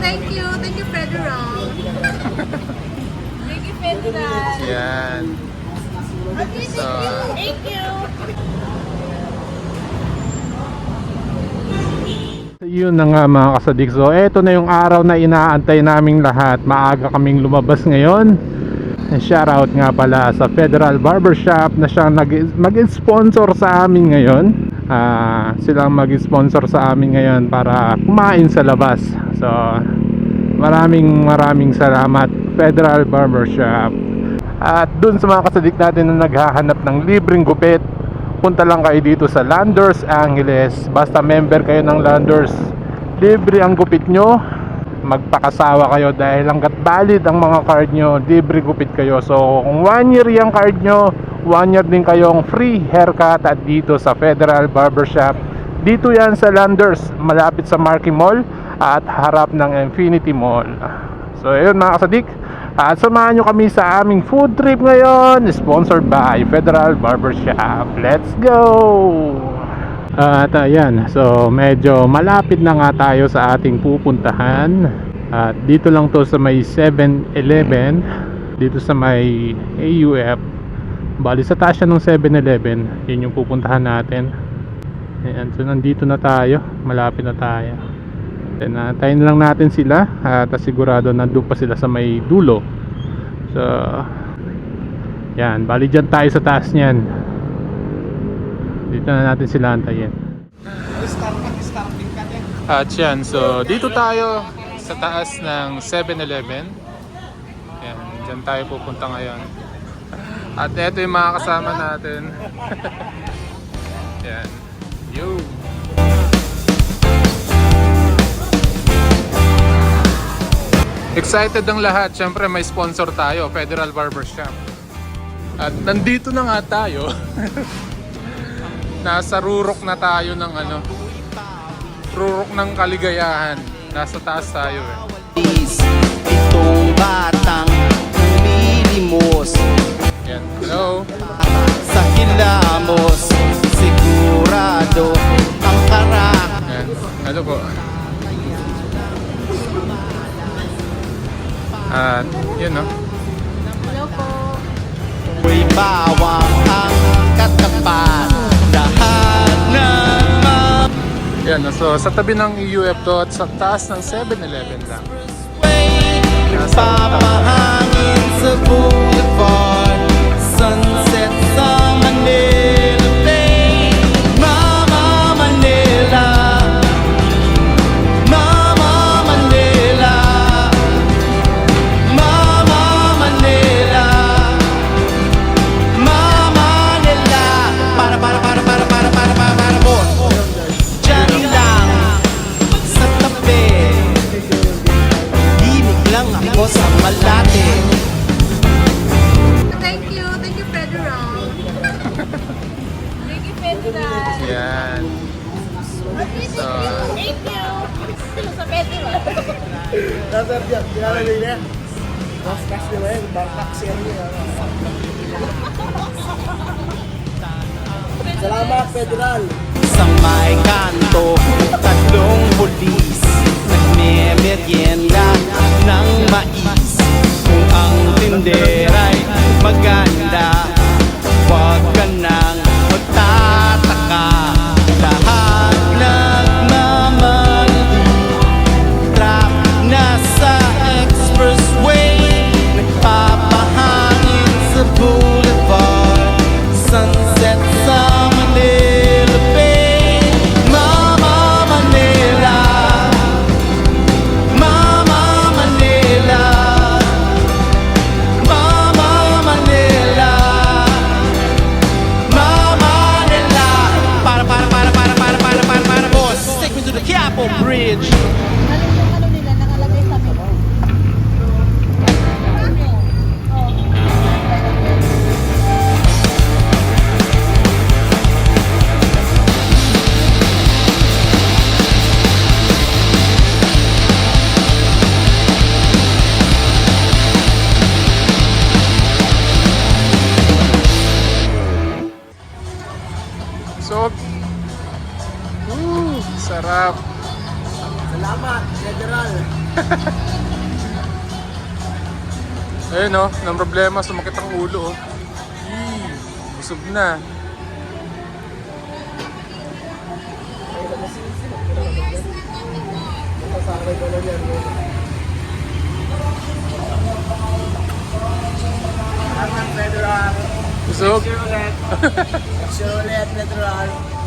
Thank you, Federal. Thank you, Federal. Yan. So, Thank you. yun na nga mga kasadik. So eto na yung araw na inaantay naming lahat. Maaga kaming lumabas ngayon. Shoutout nga pala sa Federal Barbershop na siyang mag-sponsor sa amin ngayon. Silang mag-sponsor sa amin ngayon para kumain sa labas. So maraming salamat Federal Barbershop. At dun sa mga kasadik natin na naghahanap ng libreng gupit, punta lang kayo dito sa Landers Angeles. Basta member kayo ng Landers, libre ang gupit nyo. Magpakasawa kayo dahil hanggat valid ang mga card nyo, libre gupit kayo. So kung 1 year yung card nyo, 1 year din kayong free haircut at dito sa Federal Barbershop. Dito yan sa Landers, malapit sa Marquee Mall at harap ng Infinity Mall. So ayun mga kasadik, at samahan nyo kami sa aming food trip ngayon, sponsored by Federal Barbershop. Let's go! At ayan, so medyo malapit na nga tayo sa ating pupuntahan. At dito lang to sa may 7-Eleven, dito sa may AUF. Bali sa taas siya ng 7-Eleven, yun yung pupuntahan natin. Ayan, so nandito na tayo, malapit na tayo. Then tayin lang natin sila at sigurado nandun pa sila sa may dulo. So yan, bali dyan tayo sa taas niyan. Dito na natin sila antayin. At yan, so dito tayo sa taas ng 7-Eleven. Yan, dyan tayo pupunta ngayon. At eto yung mga kasama natin. Yan. Yo! Excited ang lahat. Siyempre may sponsor tayo, Federal Barbershop. At nandito na nga tayo. Nasa rurok na tayo ng rurok ng kaligayahan. Nasa taas tayo eh. Itong batang umilimos. Yan. Hello. Sa hilamos, sigurado ang karak. Yan. Hello po. At yun no. Hello po. May bawang ang katapat. Lahat ng Yan. So sa tabi ng EUF to at sa taas ng 7-Eleven lang. papahangin sa boulevard. Sunset sa Manila Bay. Mama Manila, Mama Manila, Mama Manila, Mama Manila. Para mo. Diyan lang sa tabi. Himig lang ako sa Malate. Thank you, Federal. Thank you, Federal. Yan. So, Thank you. Sino sa Federal? Salamat, Federal. Sa may kanto, tatlong pulis nagme-merienda ng mais. Kung ang tinderay maganda, wag ka nang magtataka. Lahat nagmamali, trap na sa expressway, nagpapahangin sa boulevard. Sunset sa Manila Bay. Mama Manila, Mama Ayun oh, ng problema, sumakit ang ulo oh. Busog na. Federal. Busog? Sure ulit, Federal.